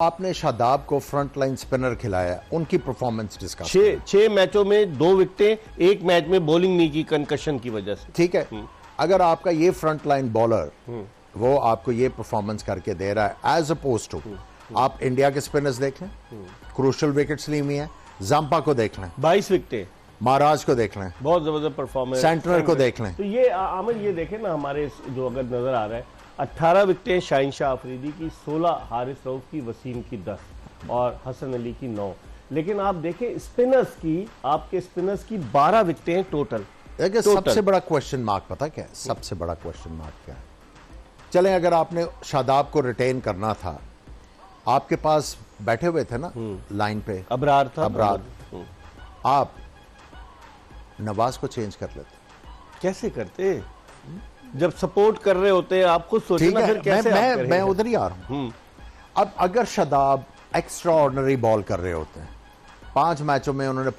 आपने शादाब को front line spinner खिलाया, उनकी परफॉर्मेंस डिस्कस। छह मैचों में 2 विकेटें, एक मैच में बॉलिंग नहीं की कंकशन की वजह से। ठीक है, अगर आपका ये फ्रंट लाइन बॉलर वो आपको ये परफॉर्मेंस करके दे रहा है एज अपोज टू आप इंडिया के स्पिनर्स देख लें, क्रूशल विकेट्स ली हुई हैं, जाम्पा को देख लें 22 विकेटें, महाराज को देख लें, बहुत जबरदस्त परफॉर्मेंस, सेंटनर को देख लें। तो ये आमिर ये देखें ना, हमारे जो अगर नजर आ रहा है 18 विकेटें शाहीन शाह अफरीदी की, 16 हारिस रऊफ की, वसीम की 10 और हसन अली की 9। लेकिन आप देखें स्पिनर्स की, आपके स्पिनर्स की 12 विकेटें टोटल। देखिए सबसे बड़ा क्वेश्चन मार्क पता क्या है? सबसे बड़ा क्वेश्चन मार्क क्या है? चलें, अगर आपने शादाब को रिटेन करना था, आपके पास बैठे हुए थे ना लाइन पे अबरार था, अबरार, आप नवाज को चेंज कर लेते। कैसे करते? जब सपोर्ट कर रहे होते हैं आप खुद सोचना, फिर कैसे मैं उधर ही आ रहा हूं। अब अगर शादाब एक्स्ट्रा ऑर्डिनरी बॉल कर रहे होते हैं, 5 मैचों में उन्होंने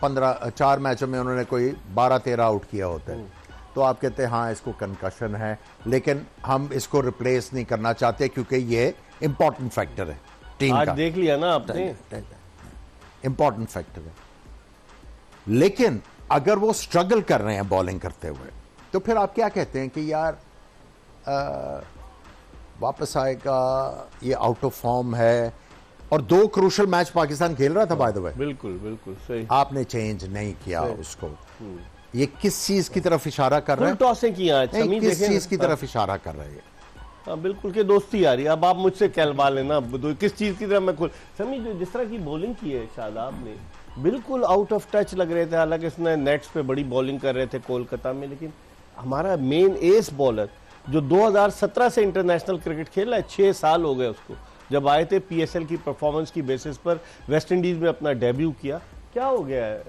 4 मैचों में उन्होंने कोई 12-13 आउट किया होता है, तो आप कहते हैं हाँ इसको कंकशन है, लेकिन हम इसको रिप्लेस नहीं करना चाहते क्योंकि ये इंपॉर्टेंट फैक्टर है टीम आज का। देख लिया ना आपने, इंपॉर्टेंट फैक्टर है। लेकिन अगर वो स्ट्रगल कर रहे हैं बॉलिंग करते हुए, तो फिर आप क्या कहते हैं कि यार वापस आएगा, ये आउट ऑफ फॉर्म है, और 2 क्रूशल मैच पाकिस्तान खेल रहा था बाय द वे। बिल्कुल बिल्कुल सही, आपने चेंज नहीं किया उसको। ये किस चीज की तरफ इशारा कर रहे हैं? टॉसें की आज, किस चीज की तरफ इशारा कर रहे हैं? बिल्कुल के दोस्ती आ रही है। अब आप मुझसे कहलवा लेना किस चीज की तरफ मैं खुद समी, जो जिस तरह की बॉलिंग की है शादाब ने, बिल्कुल आउट ऑफ टच लग रहे थे। हालांकि उसने नेट्स पे बड़ी बॉलिंग कर रहे थे कोलकाता में, लेकिन हमारा मेन एस बॉलर जो 2017 से इंटरनेशनल क्रिकेट खेल रहा है, 6 साल हो गए उसको, जब आए थे पीएसएल की परफॉर्मेंस की बेसिस पर वेस्ट इंडीज में अपना डेब्यू किया, क्या हो गया है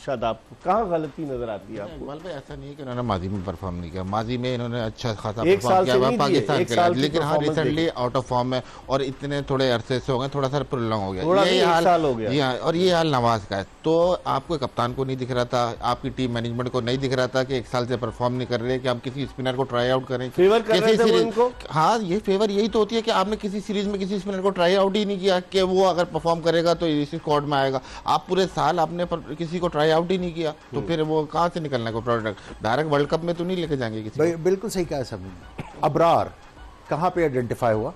शादाब को? कहाँ गलती नजर आती है आपको? इकबाल भाई, ऐसा नहीं है कि उन्होंने माजी में परफॉर्म नहीं किया, माजी में इन्होंने अच्छा खासा एक परफॉर्म साल किया से हुआ नहीं पाकिस्तान दिए, के एक साल लिए, की लेकिन हाँ performance recently out of form है और इतने थोड़े अरसे से हो गए, थोड़ा सा प्रोलॉन्ग हो गया, थोड़ा यही नहीं, हाल 1 साल हो गया। और ये हाल नवाज का है। तो आपको कप्तान को नहीं दिख रहा था, आपकी टीम मैनेजमेंट को नहीं दिख रहा था कि 1 साल से परफॉर्म नहीं कर रहे, कि आप किसी स्पिनर को ट्राई आउट करें, फेवर कर रहे थे वो इनको। हाँ, ये फेवर यही तो होती है कि आपने किसी सीरीज में किसी स्पिनर को ट्राई आउट ही नहीं किया कि वो अगर परफॉर्म करेगा तो इसी स्क्वाड में आएगा। आप पूरे साल आपने किसी को ट्राई आउट ही नहीं किया, तो फिर वो कहाँ से निकलना को प्रोडक्ट? डायरेक्ट वर्ल्ड कप में तो नहीं लेके जाएंगे किसी को। बिल्कुल सही कहा सबने। अबरार कहाँ पे आइडेंटिफाई हुआ?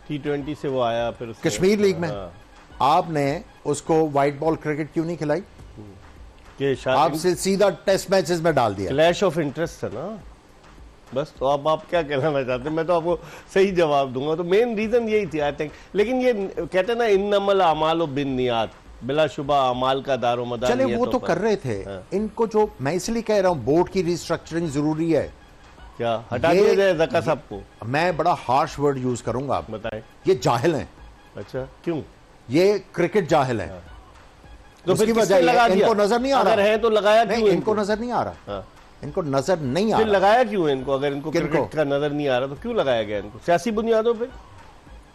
T20 से वो आया, फिर कश्मीर लीग में। आपने उसको व्हाइट बॉल क्रिकेट क्यों नहीं खिलाई? आपसे सीधा टेस्ट मैचेस में डाल दिया। क्लैश ऑफ इंटरेस्ट है ना, बस। तो अब आप क्या कहना चाहते हैं? मैं तो आपको सही जवाब दूंगा। तो मेन रीजन यही थी आई थिंक। लेकिन ये कहते हैं ना, इन्नमल अमाल बिन नियात, बिलाशुबा अमाल का दारोमदार। चले वो तो कर रहे थे। इनको जो मैं इसलिए कह रहा हूं, बोर्ड की रिस्ट्रक्चरिंग जरूरी है। क्या हटा दिया जाए ज़का साहब को? मैं बड़ा हार्श वर्ड यूज करूंगा, आप बताएं। ये जाहिल हैं। अच्छा, क्यों? ये क्रिकेट जाहिल है। तो उसकी फिर वजह लगा है, इनको नजर नहीं आ रहा। अगर है तो लगाया क्यों? इनको नजर नहीं आ रहा। इनको नजर नहीं आ फिर रहा। लगाया क्यों इनको? अगर इनको क्रिकेट का नजर नहीं आ रहा तो क्यों लगाया गया इनको? सियासी बुनियादों पे?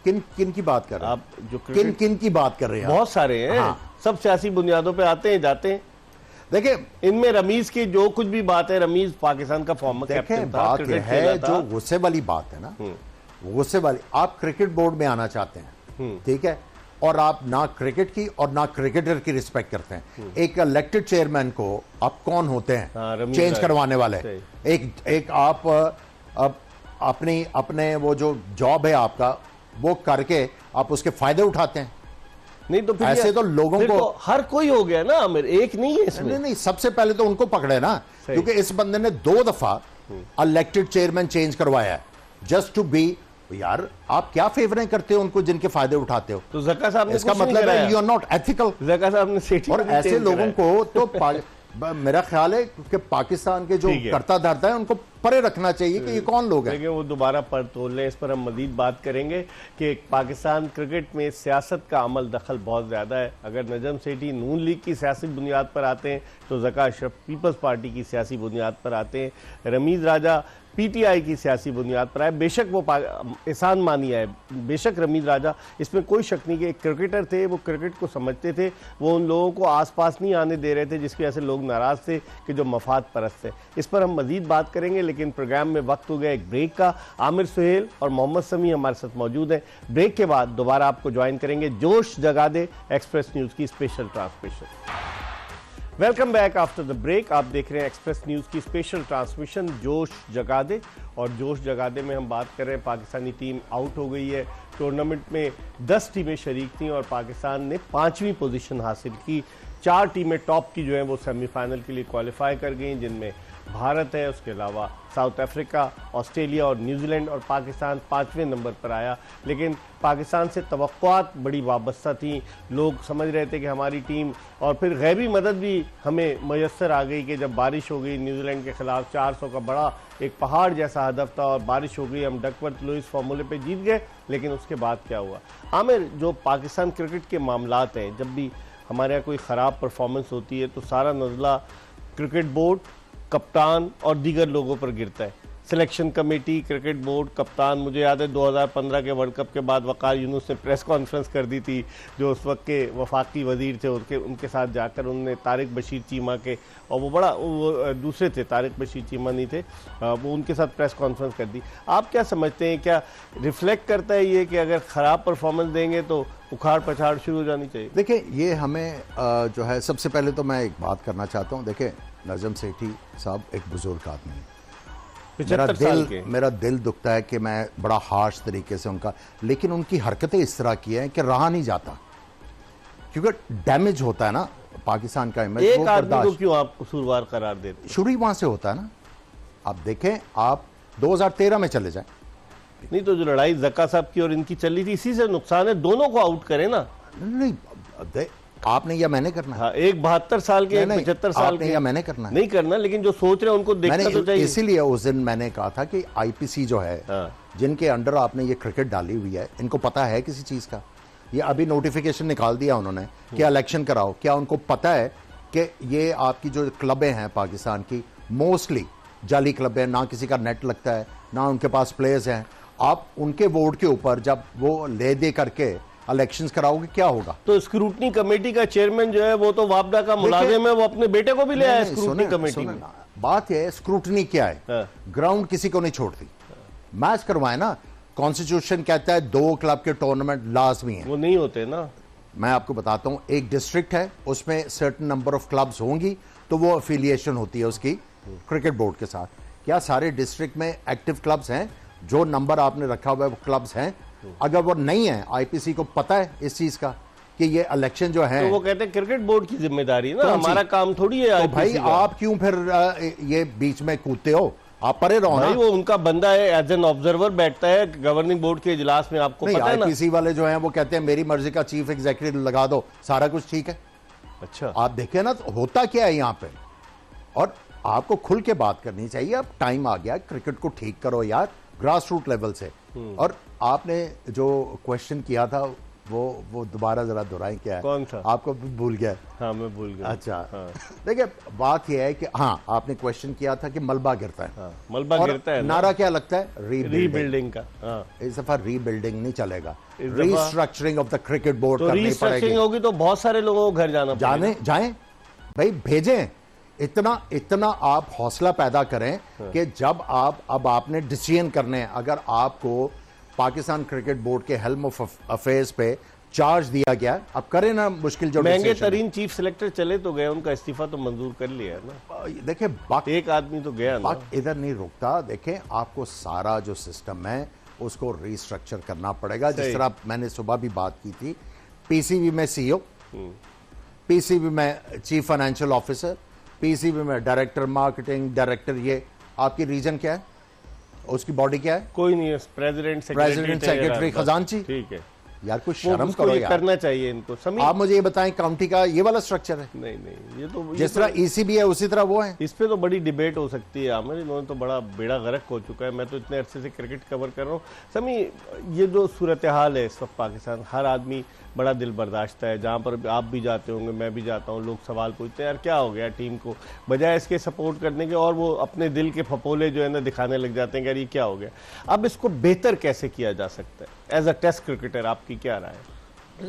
किन की बात कर रहे हैं आप? जो किन की बात कर रहे हैं? बहुत सारे हैं। सब सियासी बुनियादों पे आते हैं जाते हैं। देखिए, इनमें रमीज की जो कुछ भी बात है, रमीज पाकिस्तान का फॉर्मर कैप्टन था, बात यह है जो गुस्से वाली बात है ना, गुस्से वाली, आप क्रिकेट बोर्ड में आना चाहते हैं, ठीक है, और आप ना क्रिकेट की और ना क्रिकेटर की रिस्पेक्ट करते हैं। एक इलेक्टेड चेयरमैन को आप कौन होते हैं चेंज करवाने वाले? एक आप अपने वो जो जॉब है आपका, वो करके आप उसके फायदे उठाते हैं। नहीं तो फिर ऐसे तो लोगों को तो हर कोई हो गया ना आमिर, एक नहीं है इसमें। नहीं, सबसे पहले तो उनको पकड़े ना, क्योंकि इस बंदे ने 2 दफा इलेक्टेड चेयरमैन चेंज करवाया है, जस्ट टू बी। यार, आप क्या फेवरें करते हो उनको जिनके फायदे उठाते हो? तो ज़का साहब ने इसका मतलब है you are not ethical. Zaka साहब ने सेठी और ऐसे लोगों को तो मेरा ख्याल है कि पाकिस्तान के जो करता धरता है उनको परे रखना चाहिए कि ये कौन लोग हैं। लेकिन वो दोबारा पर तोल लें, इस पर हम मजीद बात करेंगे कि पाकिस्तान क्रिकेट में सियासत का अमल दखल बहुत ज़्यादा है। अगर नजम सेठी नून लीग की सियासी बुनियाद पर आते हैं तो ज़का अशरफ पीपल्स पार्टी की सियासी बुनियाद पर आते हैं। रमीज़ राजा पीटीआई की सियासी बुनियाद पर आए। बेशक वो एहसान मानिया है, बेशक रमीज राजा, इसमें कोई शक नहीं कि एक क्रिकेटर थे, वो क्रिकेट को समझते थे, वो उन लोगों को आसपास नहीं आने दे रहे थे जिसकी वजह से लोग नाराज थे कि जो मफाद परस्त थे। इस पर हम मजीद बात करेंगे, लेकिन प्रोग्राम में वक्त हो गया एक ब्रेक का। आमिर सुहेल और मोहम्मद समी हमारे साथ मौजूद हैं। ब्रेक के बाद दोबारा आपको ज्वाइन करेंगे जोश जगा दे एक्सप्रेस न्यूज की special transmission. Welcome back after the break. आप देख रहे हैं एक्सप्रेस न्यूज की स्पेशल ट्रांसमिशन जोश जगा दे, और जोश जगा दे में हम बात कर रहे हैं पाकिस्तानी टीम आउट हो गई है। टूर्नामेंट में 10 टीमें शरीक थीं और पाकिस्तान ने 5वीं पोजीशन हासिल की। 4 टीमें टॉप की जो हैं वो सेमीफाइनल के लिए क्वालिफाई कर गई, जिनमें भारत है, उसके अलावा साउथ अफ्रीका, ऑस्ट्रेलिया और न्यूजीलैंड, और पाकिस्तान 5वें नंबर पर आया। लेकिन पाकिस्तान से तवक्कुआत बड़ी वाबस्ता थी, लोग समझ रहे थे कि हमारी टीम, और फिर गैबी मदद भी हमें मैसर आ गई कि जब बारिश हो गई न्यूजीलैंड के खिलाफ 400 का बड़ा एक पहाड़ जैसा हदफ था और बारिश हो गई, हम डकवर्थ लुइस फार्मूले पे जीत गए। लेकिन उसके बाद क्या हुआ? आमिर, जो पाकिस्तान क्रिकेट के मामलात हैं, जब भी हमारे यहाँ कोई ख़राब परफॉर्मेंस होती है तो सारा नज़ला क्रिकेट बोर्ड, कप्तान और दीगर लोगों पर गिरता है। सिलेक्शन कमेटी, क्रिकेट बोर्ड, कप्तान। मुझे याद है 2015 के वर्ल्ड कप के बाद वकार यूनुस ने प्रेस कॉन्फ्रेंस कर दी थी, जो उस वक्त के वफाकी वजीर थे, उनके साथ जाकर उन्होंने तारिक बशीर चीमा के, और वो दूसरे थे, तारिक बशीर चीमा नहीं थे, वो उनके साथ प्रेस कॉन्फ्रेंस कर दी। आप क्या समझते हैं, क्या रिफ्लेक्ट करता है ये कि अगर ख़राब परफॉर्मेंस देंगे तो उखाड़ पछाड़ शुरू हो जानी चाहिए? देखिए, ये हमें जो है, सबसे पहले तो मैं एक बात करना चाहता हूँ। देखिए, नजम सेठी साहब एक बुजुर्ग आदमी है, मेरा दिल दुखता है कि मैं बड़ा हार्श तरीके से उनका, लेकिन उनकी हरकतें इस तरह की हैं कि रहा नहीं जाता, क्योंकि डैमेज होता है ना पाकिस्तान का इमेज। एक आदमी को क्यों आप कसूरवार करार देते हैं? शुरू ही वहां से होता है ना। आप देखें, आप 2013 में चले जाएं, नहीं तो जो लड़ाई जक्का साहब की और इनकी चली थी, इसी से नुकसान है। दोनों को आउट करें ना। नहीं, आपने या मैंने करना है? हाँ, एक 72 साल के, 75 साल के, या मैंने करना है? नहीं करना, लेकिन जो सोच रहे हैं उनको देखना तो चाहिए। इसीलिए उस दिन मैंने कहा था कि आईपीसी जो है, जिनके अंडर आपने ये क्रिकेट डाली हुई है, इनको पता है किसी चीज का? ये अभी नोटिफिकेशन निकाल दिया उन्होंने कि इलेक्शन कराओ। क्या उनको पता है कि ये आपकी जो क्लबें हैं पाकिस्तान की, मोस्टली जाली क्लब है, ना किसी का नेट लगता है, ना उनके पास प्लेयर्स हैं। आप उनके वोट के ऊपर जब वो ले दे करके इलेक्शंस कराओगे, क्या होगा? तो स्क्रूटनी कमेटी का चेयरमैन जो है वो तो वापडा का मुलाजिम है, वो अपने बेटे को भी ले आया स्क्रूटनी कमेटी में। बात है, स्क्रूटनी क्या है? ग्राउंड किसी को नहीं छोड़ती, मैच करवाए ना। कॉन्स्टिट्यूशन कहता है 2 क्लब के टूर्नामेंट लाजमी है, वो नहीं होते ना। मैं आपको बताता हूं, एक डिस्ट्रिक्ट है, उसमें सर्टेन नंबर ऑफ क्लब्स होंगी, तो वो एफिलिएशन होती है उसकी क्रिकेट बोर्ड के साथ। क्या सारे डिस्ट्रिक्ट में एक्टिव क्लब्स हैं? जो नंबर आपने रखा हुआ है वो क्लब्स हैं? अगर वो नहीं है, आईपीसी को पता है इस चीज का कि ये इलेक्शन जो है, तो वो कहते हैं क्रिकेट बोर्ड की जिम्मेदारी ना, हमारा काम थोड़ी है। तो भाई आप क्यों फिर ये बीच में कूदते हो? आप परे रहो ना। वो उनका बंदा है, एज एन ऑब्जर्वर बैठता है गवर्निंग बोर्ड के इजलास में, आपको पता है ना। आईपीसी वाले जो हैं वो कहते हैं मेरी मर्जी का चीफ एग्जीक्यूटिव लगा दो, सारा कुछ ठीक है। अच्छा, आप देखें ना, तो होता क्या है यहाँ पे। और आपको खुल के बात करनी चाहिए। अब टाइम आ गया, क्रिकेट को ठीक करो यार, ग्रास रूट लेवल से। और आपने जो क्वेश्चन किया था वो दोबारा जरा दोहराएं, क्या है? कौन सा? आपको भूल गया? हाँ, मैं भूल गया। अच्छा, हाँ। देखिए, बात यह है कि हाँ, आपने क्वेश्चन किया था कि मलबा गिरता है। हाँ, मलबा गिरता है। नारा क्या लगता है? रीबिल्डिंग का। हाँ। इस दफा रीबिल्डिंग नहीं चलेगा, restructuring of the cricket board करनी पड़ेगी। रीस्ट्रक्चरिंग होगी तो बहुत सारे लोगों को घर जाएं भाई, भेजें। इतना आप हौसला पैदा करें कि जब अब आपने डिसीजन करने हैं। अगर आपको पाकिस्तान क्रिकेट बोर्ड के हेल्म ऑफ अफेयर्स पे चार्ज दिया गया, अब करें ना मुश्किल जो महंगे तरीन चीफ सेलेक्टर चले तो गए, उनका इस्तीफा तो मंजूर कर लिया है ना। देखिए, एक आदमी तो गया ना, इधर नहीं रुकता। देखें, आपको सारा जो सिस्टम है उसको रीस्ट्रक्चर करना पड़ेगा। जिस तरह मैंने सुबह भी बात की थी, पीसीबी में सीईओ, पीसीबी में चीफ फाइनेंशियल ऑफिसर, पीसीबी में डायरेक्टर मार्केटिंग, डायरेक्टर। ये आपकी रीजन क्या है? उसकी बॉडी क्या है? कोई नहीं है, प्रेसिडेंट, सेक्रेटरी, खजांची। ठीक है। यार कुछ वो शर्म उसको करो ये यार। करना चाहिए इनको समी। आप मुझे ये बताएं, काउंटी का ये वाला स्ट्रक्चर है, नहीं ये तो जिस तरह ईसीबी है उसी तरह वो है। इस पे तो बड़ी डिबेट हो सकती है आमिर, इन्होंने तो बड़ा बेड़ा गर्क हो चुका है। मैं तो इतने अरसे से क्रिकेट कवर कर रहा हूँ समी, ये जो सूरत हाल है इस वक्त पाकिस्तान, हर आदमी बड़ा दिल बर्दाश्त है। जहाँ पर आप भी जाते होंगे, मैं भी जाता हूँ, लोग सवाल पूछते हैं यार क्या हो गया टीम को, बजाय इसके सपोर्ट करने के और वो अपने दिल के फपोले जो है ना दिखाने लग जाते हैं कि यार ये क्या हो गया। अब इसको बेहतर कैसे किया जा सकता है एज अ टेस्ट क्रिकेटर, आपकी क्या राय है,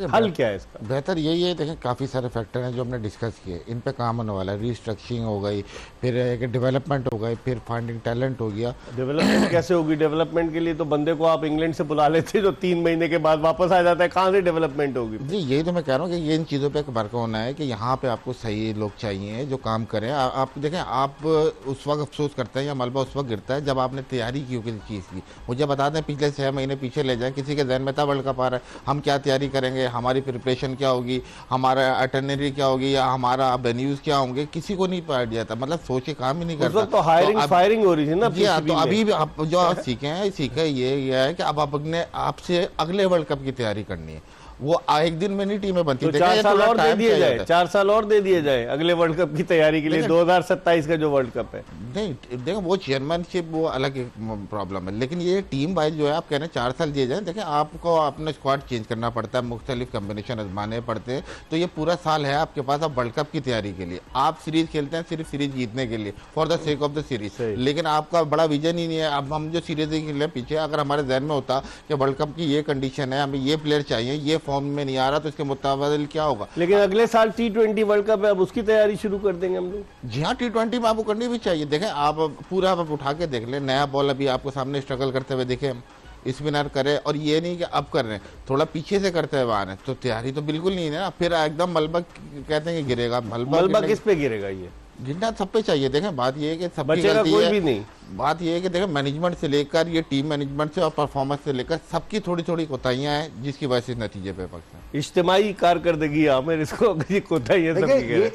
हल क्या है इसका? बेहतर यही है, देखें काफ़ी सारे फैक्टर हैं जो हमने डिस्कस किए, इन पे काम होने वाला है। रीस्ट्रक्चरिंग हो गई, फिर एक डेवलपमेंट हो गई, फिर फाइंडिंग टैलेंट हो गया। डेवलपमेंट कैसे होगी? डेवलपमेंट के लिए तो बंदे को आप इंग्लैंड से बुला लेते जो 3 महीने के बाद वापस आ जाता है, कहाँ से डेवलपमेंट होगी? जी यही तो मैं कह रहा हूँ कि ये इन चीज़ों पे वर्क होना है कि यहाँ पे आपको सही लोग चाहिए जो काम करें। आप देखें, आप उस वक्त अफसोस करते हैं या मलबा उस वक्त गिरता है जब आपने तैयारी की हो किसी चीज़ की। मुझे बता दें पिछले 6 महीने पीछे ले जाएं, किसी के जहन में था वर्ल्ड कप आ रहा है, हम क्या तैयारी करेंगे, हमारी प्रिपरेशन क्या होगी, हमारा अटर्नरी क्या होगी, या हमारा वेन्यूज क्या होंगे, किसी को नहीं आइडिया था। मतलब सोच के काम ही नहीं उस करता। वक्त तो हायरिंग फायरिंग हो रही थी ना जी हाँ, PCB तो में। अभी भी आप जो आप सीखे ये है कि अब आप अपने आपसे अगले वर्ल्ड कप की तैयारी करनी है। वो एक दिन में नहीं टीमें बनती। तो देखिए, 4 ये साल थोड़ा और दे टाइम दिए चाहिए जाए, होता है। 4 साल और दे दिए जाए अगले वर्ल्ड कप की तैयारी के लिए, 2027 का जो वर्ल्ड कप है। नहीं देखो, वो चेयरमैनशिप वो अलग एक प्रॉब्लम है, लेकिन ये टीम वाइज जो है आप कह रहे हैं 4 साल दिए जाए। देखिए, आपको अपना स्क्वाड चेंज करना पड़ता है, मुख्तलिफ कम्बिनेशन आजमाने पड़ते हैं, तो ये पूरा साल है आपके पास अब वर्ल्ड कप की तैयारी के लिए। आप सीरीज खेलते हैं सिर्फ सीरीज जीतने के लिए, for the sake of the series, लेकिन आपका बड़ा विजन ही नहीं है। अब हम जो सीरीज खेल रहे हैं पीछे, अगर हमारे जहन में होता कि वर्ल्ड कप की ये कंडीशन है, हमें ये प्लेयर चाहिए, ये फॉर्म में नहीं आ रहा, तो इसके मुताबिक क्या होगा। लेकिन अगले साल T20 वर्ल्ड कप है, अब उसकी तैयारी शुरू कर देंगे हम लोग। जी हाँ, T20 में आपको करनी भी चाहिए। देखें, आप पूरा आप उठा के देख लें, नया बॉल अभी आपको सामने स्ट्रगल करते हुए देखें, हम स्पिनर करे, और ये नहीं कि अब कर रहे हैं, थोड़ा पीछे से करते हुए आ रहे हैं, तो तैयारी तो बिल्कुल नहीं है ना। फिर एकदम मलबा कहते हैं कि गिरेगा, मलबा किस पे गिरेगा? ये गिरना सब पे चाहिए। देखें, बात ये है कि सबकी बचेगा गलती कोई है। भी नहीं। बात ये है कि देखें, मैनेजमेंट से लेकर ये टीम मैनेजमेंट से और परफॉर्मेंस से लेकर सबकी थोड़ी थोड़ी कोताहियां हैं, जिसकी वजह से नतीजे पे पकड़ते हैं। इज्तिमाई कारकर्दगी आमिर, इसको ये कोताही है देखिए, सबकी। ये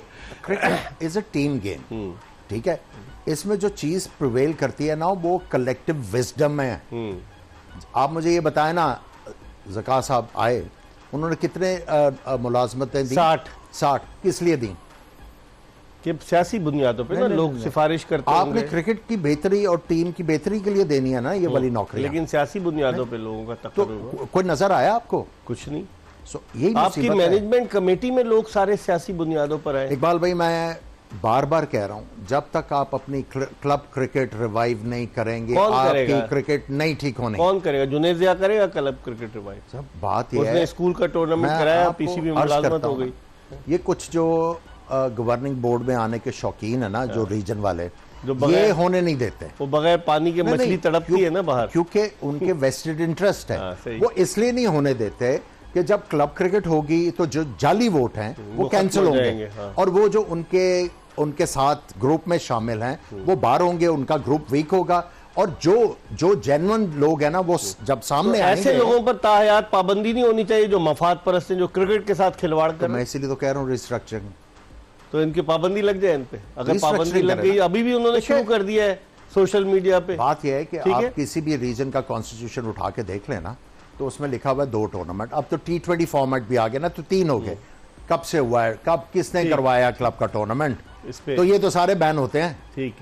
cricket is a team game, ठीक है। इसमें जो चीज प्रिवेल करती है ना, वो कलेक्टिव विजडम है। आप मुझे ये बताएं ना, ज़का साहब आए, उन्होंने कितने मुलाजमतें दी? 60 किस लिए दी? कि सियासी बुनियादों पे ना लोग सिफारिश करते आपने होंगे, क्रिकेट की बेहतरी और टीम की बेहतरी के लिए देनी है ना ये वाली नौकरी। लेकिन सियासी बुनियादों पे लोगों का तो तकर्रुर हुआ। कोई नजर आया आपको? कुछ नहीं। यही आपकी मुसीबत है। मैनेजमेंट कमेटी में लोग सारे सियासी बुनियादों पर आए। इकबाल भाई, मैं बार बार कह रहा हूं, जब तक आप अपनी क्लब क्रिकेट रिवाइव नहीं करेंगे, कौन आपकी करेगा? क्रिकेट नहीं ठीक होनी। कौन करेगा? जुनेजिया करेगा क्लब क्रिकेट रिवाइव? सब बात ये उसने है, स्कूल का टूर्नामेंट मैं कराया, आपको पीसीबी में अर्ज मुलाजमत करता हो हूं गई। ना, ये कुछ जो गवर्निंग बोर्ड में आने के शौकीन है ना, जो रीजन वाले, जो ये बगैर होने नहीं देते। वो बगैर पानी के नहीं, मछली नहीं, तड़पती है ना बाहर। क्योंकि उनके वेस्टेड इंटरेस्ट हाँ, है। सही। वो इसलिए नहीं होने देते कि जब क्लब क्रिकेट होगी तो जो जाली वोट हैं वो खत्म कैंसिल हो होंगे, जाएंगे, हाँ। और वो जो उनके साथ ग्रुप में शामिल हैं वो बाहर होंगे, उनका ग्रुप वीक होगा, और जो जेन्युइन लोग हैं ना, वो जब सामने तो ऐसे आएंगे। लोगों पर ताहयात पाबंदी नहीं होनी चाहिए जो मफाद परस्त हैं, जो क्रिकेट के साथ खिलवाड़ कर तो रहे मैं हैं। इसीलिए तो कह रहा हूँ रिस्ट्रक्चरिंग। तो इनकी पाबंदी लग जाए इन पे। अगर Restructuring पाबंदी लग करें गई, ना। अभी भी उन्होंने शुरू कर दिया है सोशल मीडिया पे। बात यह है कि ठीक आप है? किसी भी रीजन का कॉन्स्टिट्यूशन उठा के देख लेना, तो उसमें लिखा हुआ है 2 टूर्नामेंट। अब तो T20 फॉर्मेट भी आ गया ना, तो 3 हो गए। कब से हुआ है, कब किसने करवाया क्लब का टूर्नामेंट? इस पे तो ये तो सारे बैन होते हैं। ठीक है।